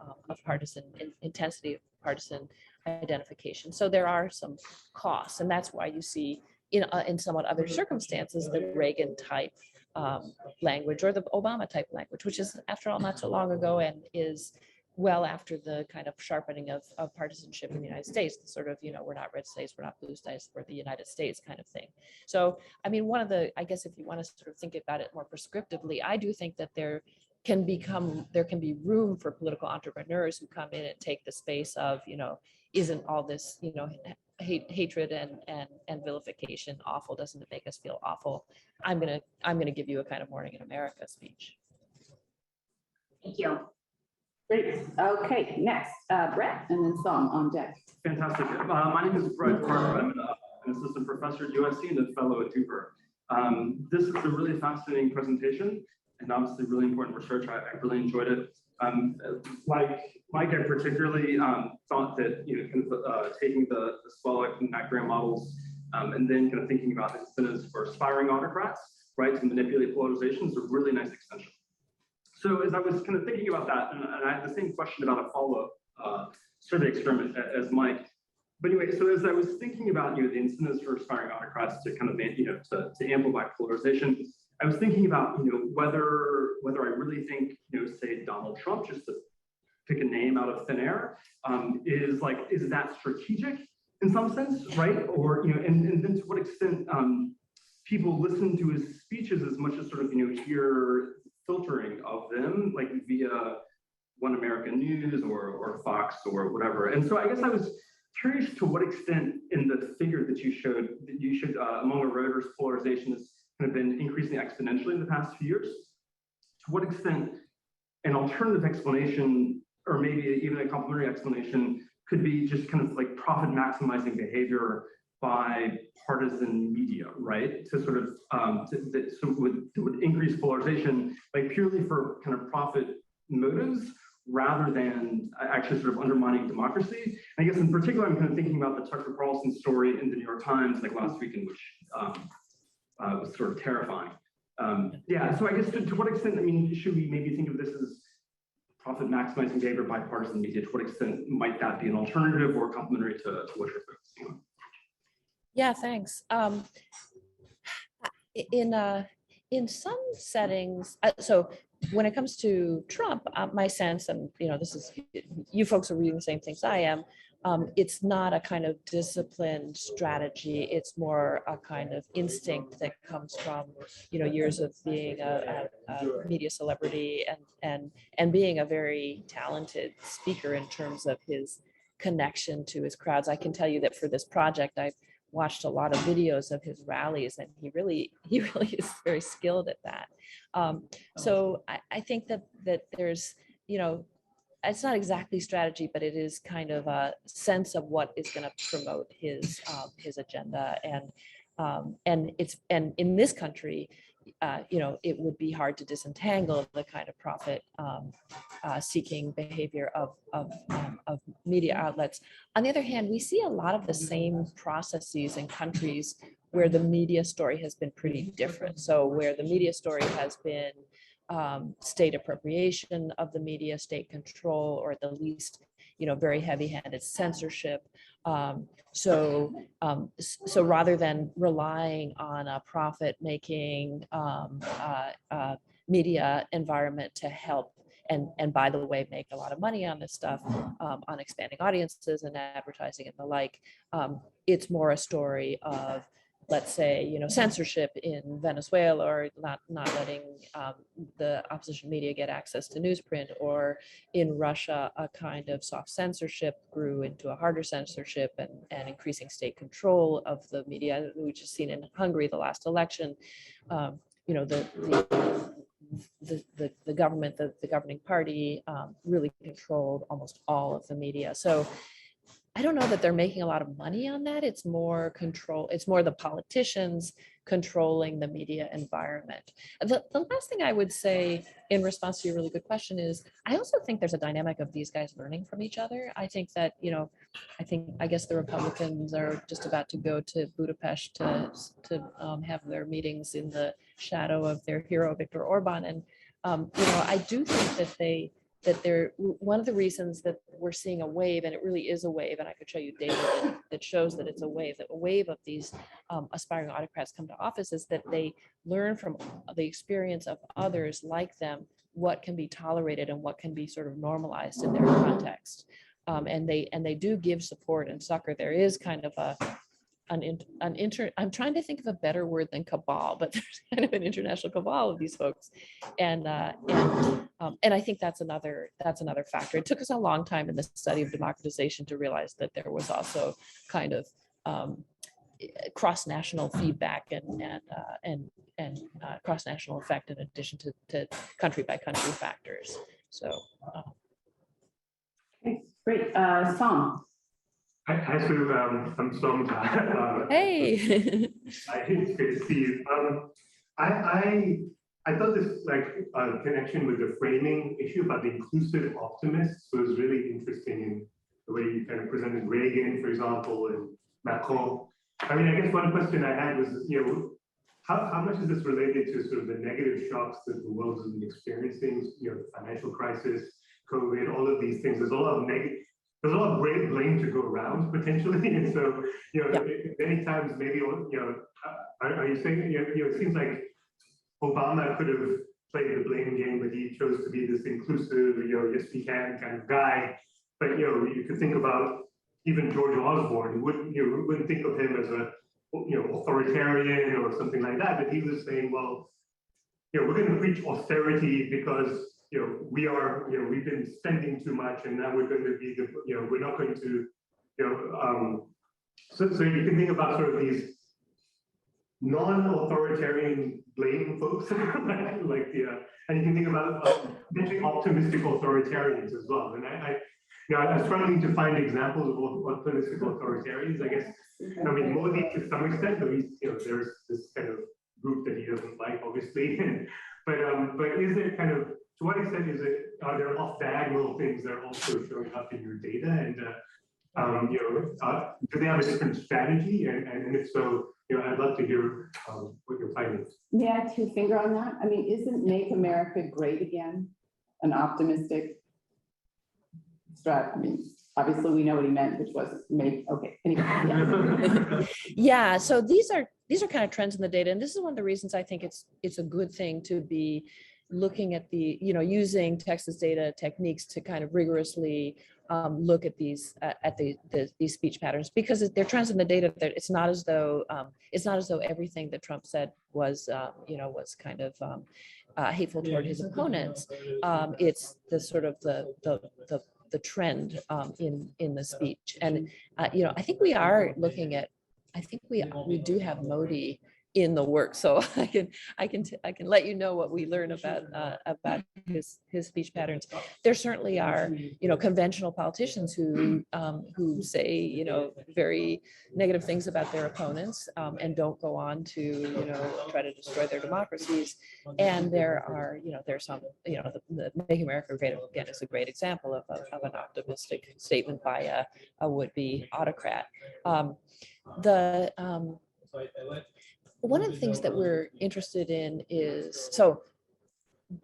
partisan intensity, of partisan identification. So there are some costs, and that's why you see in somewhat other circumstances the Reagan type language, or the Obama type language, which is, after all, not so long ago, and is well after the kind of sharpening of partisanship in the United States, the sort of, we're not red states, we're not blue states, we're the United States kind of thing. So, I mean, I guess if you want to sort of think about it more prescriptively, I do think that there can be room for political entrepreneurs who come in and take the space of, isn't all this, hatred and vilification awful? Doesn't it make us feel awful? I'm gonna give you a kind of Morning in America speech. Thank you. Great. Okay, next, Brett, and then Song on deck. Fantastic. My name is Brett Carter. I'm an assistant professor at USC and a fellow at Duper. This is a really fascinating presentation and obviously really important research. I really enjoyed it. Like Mike, I particularly thought that taking the Swallow and McGrath models and then kind of thinking about incentives for aspiring autocrats, right, to manipulate polarization is a really nice extension. So as I was kind of thinking about that, and I had the same question about a follow-up survey experiment as Mike. But anyway, so as I was thinking about the incentives for aspiring autocrats to kind of to amplify polarization, I was thinking about whether I really think say Donald Trump, just to pick a name out of thin air, is that strategic in some sense, right? Or and then to what extent people listen to his speeches as much as sort of hear filtering of them, like via One American News or Fox or whatever. And so I guess I was curious to what extent in the figure that you showed among erodiers, polarization has kind of been increasing exponentially in the past few years. To what extent an alternative explanation, or maybe even a complementary explanation, could be just kind of like profit maximizing behavior by partisan media, right? To sort of would increase polarization, like purely for kind of profit motives, rather than actually sort of undermining democracy. And I guess in particular, I'm kind of thinking about the Tucker Carlson story in the New York Times, like last weekend, which was sort of terrifying. Yeah, so I guess to what extent, I mean, should we maybe think of this as profit maximizing behavior by partisan media? To what extent might that be an alternative or complementary to what you're focusing on? Yeah, thanks. In some settings, so when it comes to Trump, my sense, and this is, you folks are reading the same things I am, it's not a kind of disciplined strategy. It's more a kind of instinct that comes from years of being a media celebrity and being a very talented speaker in terms of his connection to his crowds. I can tell you that for this project, I've watched a lot of videos of his rallies, and he really is very skilled at that. So I think that there's, it's not exactly strategy, but it is kind of a sense of what is going to promote his agenda, and in this country, it would be hard to disentangle the kind of profit seeking behavior of media outlets. On the other hand, we see a lot of the same processes in countries where the media story has been pretty different. So where the media story has been state appropriation of the media, state control, or at the least, very heavy-handed censorship. So rather than relying on a profit-making media environment to help, and by the way, make a lot of money on this stuff, on expanding audiences and advertising and the like, it's more a story of, let's say, censorship in Venezuela, or not letting the opposition media get access to newsprint, or in Russia, a kind of soft censorship grew into a harder censorship and increasing state control of the media. We just seen in Hungary, the last election, the government, the governing party really controlled almost all of the media. So I don't know that they're making a lot of money on that. It's more control. It's more the politicians controlling the media environment. The last thing I would say in response to your really good question is, I also think there's a dynamic of these guys learning from each other. I think that, I guess the Republicans are just about to go to Budapest to have their meetings in the shadow of their hero, Viktor Orban. And, I do think that one of the reasons that we're seeing a wave, and it really is a wave, and I could show you data that shows that it's a wave of these aspiring autocrats come to office, is that they learn from the experience of others like them what can be tolerated and what can be sort of normalized in their context. And they do give support and succor. There is kind of I'm trying to think of a better word than cabal, but there's kind of an international cabal of these folks. And I think that's another factor. It took us a long time in the study of democratization to realize that there was also kind of cross-national feedback and cross-national effect in addition to country by country factors. So. Okay, great. Tom. Hi, Sue. I'm Som. Hey. It's great to see you. I thought this connection with the framing issue about the inclusive optimists was really interesting in the way you kind of presented Reagan, for example, and Macron. I mean, I guess one question I had was, how much is this related to sort of the negative shocks that the world has been experiencing? The financial crisis, COVID, all of these things. There's a lot of great blame to go around potentially, and so many times maybe are you saying it seems like Obama could have played the blame game, but he chose to be this inclusive, yes we can kind of guy. But you could think about even George Osborne. You wouldn't think of him as a authoritarian or something like that, but he was saying, well, we're going to preach austerity because we've been spending too much, and now we're going to be we're not going to so you can think about sort of these non-authoritarian blame folks and you can think about potentially optimistic authoritarians as well. And I'm struggling to find examples of optimistic authoritarians. I guess Modi to some extent, but there's this kind of group that he doesn't like, obviously. but is there kind of, to what extent are there off-diagonal things that are also showing up in your data? And do they have a different strategy? And if so, I'd love to hear what you're finding. May I two finger on that? I mean, isn't Make America Great Again an optimistic strategy? I mean, obviously we know what he meant, which was make. Okay, anyway. Yeah. Yeah. So these are kind of trends in the data, and this is one of the reasons I think it's a good thing to be looking at the using Texas data techniques to kind of rigorously look at these speech patterns, because they're trends in the data. That it's not as though everything that Trump said was kind of hateful toward his opponents. It's the sort of the trend in the speech, and I think we are looking at. I think we do have Modi in the work, so I can let you know what we learn about his speech patterns. There certainly are conventional politicians who say very negative things about their opponents and don't go on to try to destroy their democracies. And there are there's some the Make America Great Again is a great example of an optimistic statement by a would-be autocrat. One of the things that we're interested in is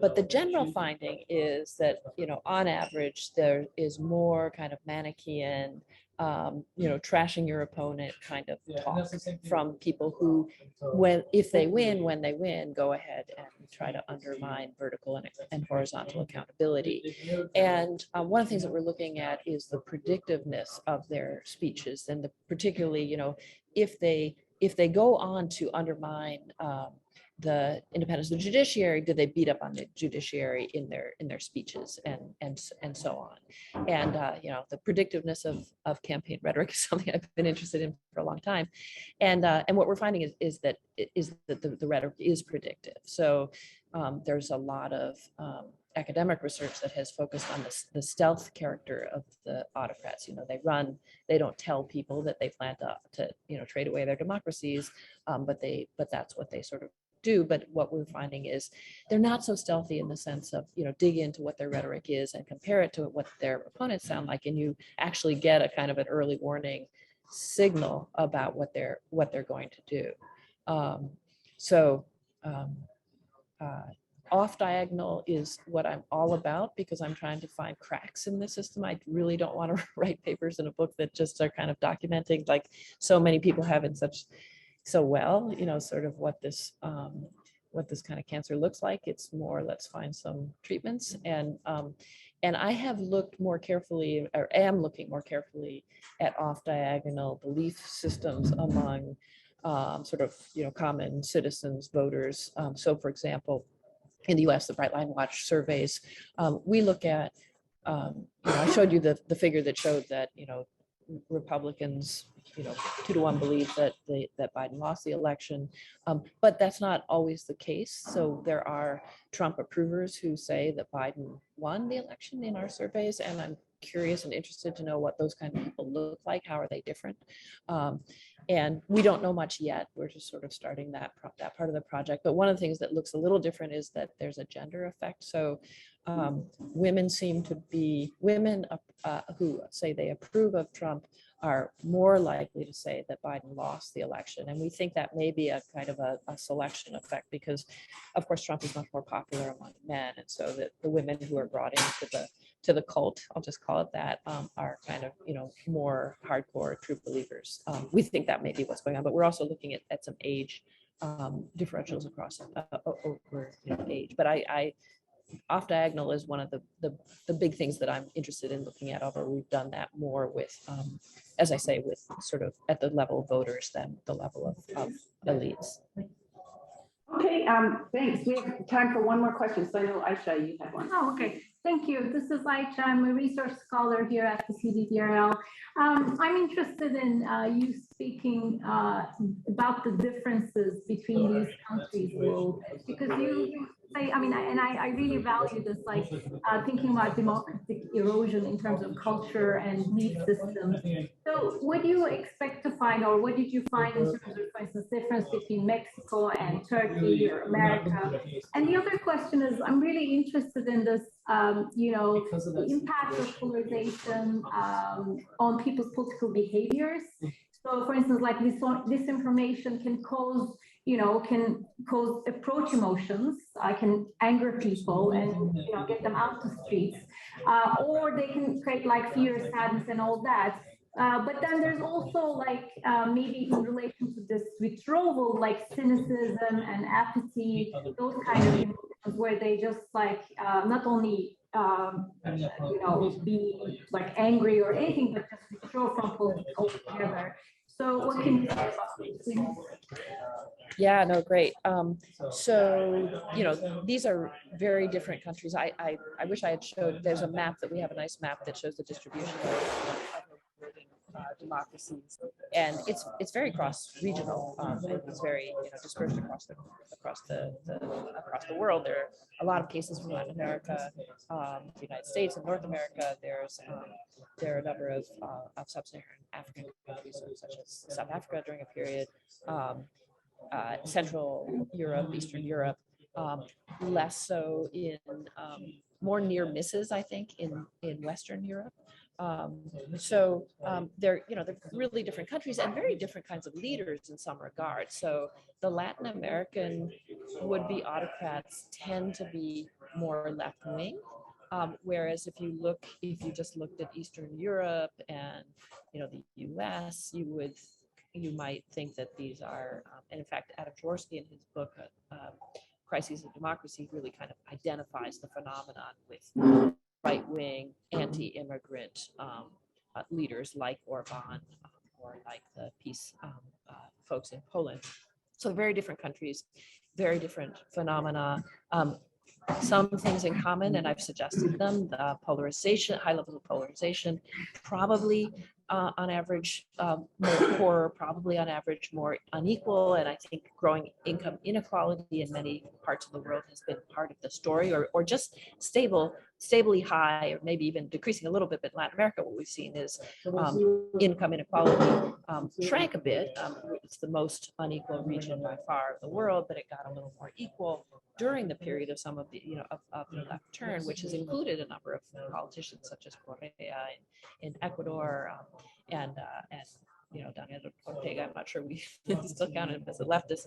but the general finding is that on average there is more kind of Manichaean trashing your opponent kind of talk from people who, when they win, go ahead and try to undermine vertical and horizontal accountability. And one of the things that we're looking at is the predictiveness of their speeches, and particularly if they go on to undermine the independence of the judiciary, do they beat up on the judiciary in their speeches and so on? And the predictiveness of campaign rhetoric is something I've been interested in for a long time, and what we're finding is that the rhetoric is predictive. So there's a lot of academic research that has focused on the stealth character of the autocrats. They don't tell people that they plan to trade away their democracies, but that's what they sort of do. But what we're finding is they're not so stealthy in the sense of dig into what their rhetoric is and compare it to what their opponents sound like, and you actually get a kind of an early warning signal about what they're going to do. Off diagonal is what I'm all about because I'm trying to find cracks in the system. I really don't want to write papers in a book that just are kind of documenting, like so many people have in so well, sort of what this kind of cancer looks like. It's more, let's find some treatments. And I have looked more carefully, or am looking more carefully at off diagonal belief systems among sort of, common citizens, voters. So for example, in the US, the Bright Line Watch surveys, we look at, I showed you the figure that showed that, Republicans, 2-to-1 believe that Biden lost the election, but that's not always the case. So there are Trump approvers who say that Biden won the election in our surveys, and I'm curious and interested to know what those kind of people look like. How are they different? And we don't know much yet. We're just sort of starting that part of the project. But one of the things that looks a little different is that there's a gender effect. So women who say they approve of Trump are more likely to say that Biden lost the election. And we think that may be a kind of a selection effect because, of course, Trump is much more popular among men. And so that the women who are brought into the cult, I'll just call it that, are kind of, more hardcore true believers. We think that may be what's going on, but we're also looking at some age differentials across over age. But I off diagonal is one of the big things that I'm interested in looking at, although we've done that more with, as I say, with sort of at the level of voters than the level of elites. Okay, thanks. We have time for one more question. So I know, Aisha, you had one. Oh, okay. Thank you. This is Aisha. I'm a research scholar here at the CDDRL. I'm interested in you speaking about the differences between these countries a little bit, because you say, I really value this, like thinking about democratic erosion in terms of culture and belief systems. So what do you expect to find, or what did you find in terms of, for instance, difference between Mexico and Turkey or America? And the other question is, I'm really interested in this, the impact of polarization on people's political behaviors. So for instance, like disinformation can cause, approach emotions, can anger people and, get them out the streets, or they can create like fear, sadness and all that. But then there's also like maybe in relation to this withdrawal, like cynicism and apathy, those kind of emotions where they just like not only be like angry or anything, but just withdraw from politics altogether. So what can you say about this? Yeah, no, great. So, these are very different countries. I wish I had showed, there's a map that we have, a nice map that shows the distribution of democracies, and it's very cross-regional. It's very dispersed across the world. There are a lot of cases from Latin America, the United States, and North America. There are a number of sub-Saharan African countries, such as South Africa during a period, Central Europe, Eastern Europe, less so in more near misses, I think, in Western Europe. They're really different countries and very different kinds of leaders in some regards. So the Latin American would-be autocrats tend to be more left-wing, whereas if you just looked at Eastern Europe and the U.S., you might think that these are, and in fact, Adam Jaworski in his book, Crises of Democracy, really kind of identifies the phenomenon with right-wing, anti-immigrant leaders like Orban or like the peace folks in Poland. So very different countries, very different phenomena. Some things in common, and I've suggested them: the polarization, high levels of polarization, probably on average more poorer, probably on average more unequal, and I think growing income inequality in many parts of the world has been part of the story, or just stably high, or maybe even decreasing a little bit. But in Latin America, what we've seen is income inequality shrank a bit. It's the most unequal region by far of the world, but it got a little more equal during the period of some of the of the left turn, which has included a number of politicians such as Correa in Ecuador and Daniel Ortega, I'm not sure we still count him as a leftist,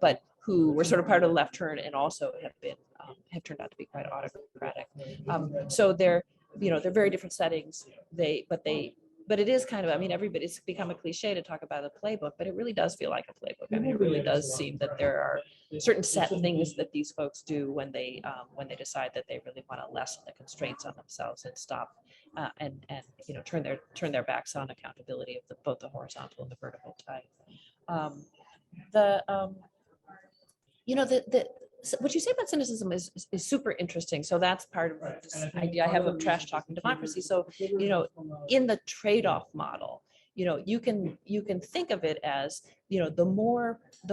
but who were sort of part of the left turn and also have turned out to be quite autocratic. So they're very different settings. But it is kind of, it's become a cliche to talk about a playbook, but it really does feel like a playbook. It really does seem that there are certain set things that these folks do when they decide that they really want to lessen the constraints on themselves and stop and turn their backs on accountability of both the horizontal and the vertical type. What you say about cynicism is super interesting. So that's part of this idea I have of trash talking democracy. So, in the trade-off model, you can think of it as, the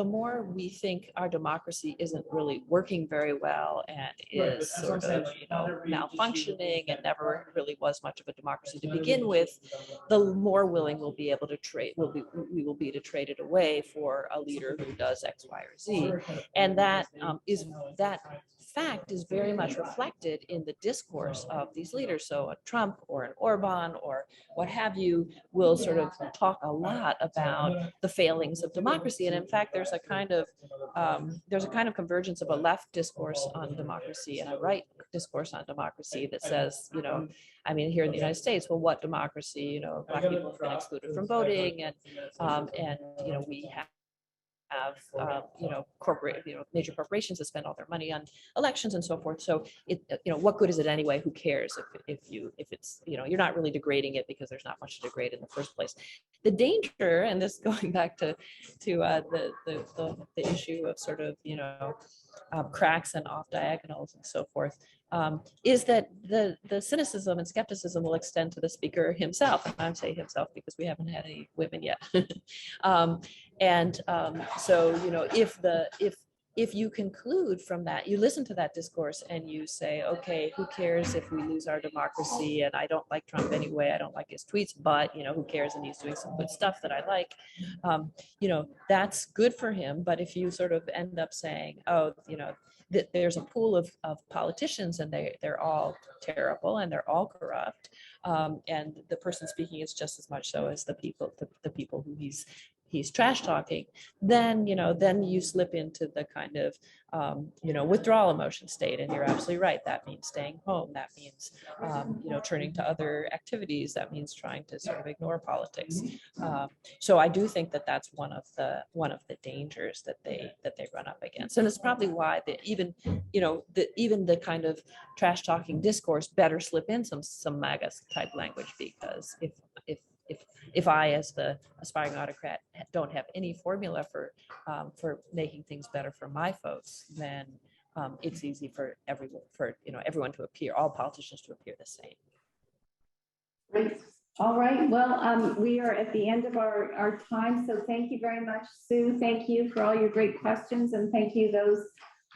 more we think our democracy isn't really working very well and is sort of, malfunctioning and never really was much of a democracy to begin with, the more willing we'll be able to trade, we will be to trade it away for a leader who does X, Y, or Z. And that fact is very much reflected in the discourse of these leaders. So a Trump or an Orban or what have you will sort of talk a lot about the failings of democracy. And in fact, there's a kind of convergence of a left discourse on democracy and a right discourse on democracy that says, here in the United States, well, what democracy? Black people have been excluded from voting, and we have major corporations that spend all their money on elections and so forth. So what good is it anyway? Who cares if it's you're not really degrading it because there's not much to degrade in the first place. The danger, and this going back to the issue of sort of cracks and off diagonals and so forth, is that the cynicism and skepticism will extend to the speaker himself. And I'm saying himself because we haven't had any women yet. So if you conclude from that, you listen to that discourse and you say, okay, who cares if we lose our democracy? And I don't like Trump anyway. I don't like his tweets, but who cares? And he's doing some good stuff that I like. That's good for him. But if you sort of end up saying, that there's a pool of politicians and they're all terrible and they're all corrupt, and the person speaking is just as much so as the people who he's trash talking, then you slip into the kind of withdrawal emotion state. And you're absolutely right. That means staying home. That means turning to other activities. That means trying to sort of ignore politics. So I do think that that's one of the dangers that they run up against. And it's probably why even the kind of trash talking discourse better slip in some MAGA type language, because if I, as the aspiring autocrat, don't have any formula for making things better for my folks, then it's easy for everyone to appear, all politicians to appear the same. Great. All right. Well, we are at the end of our time. So thank you very much, Sue. Thank you for all your great questions, and thank you those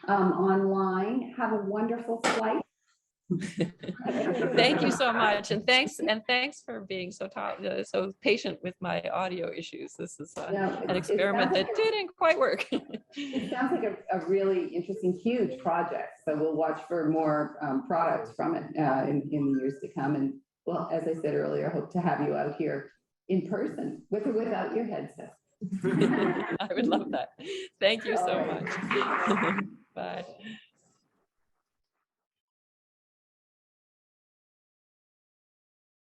online. Have a wonderful flight. Thank you so much, and thanks for being so patient with my audio issues. This is an experiment that didn't quite work. It sounds like a really interesting, huge project. So we'll watch for more products from it in the years to come. And well, as I said earlier, I hope to have you out here in person, with or without your headset. I would love that. Thank you so much. Bye.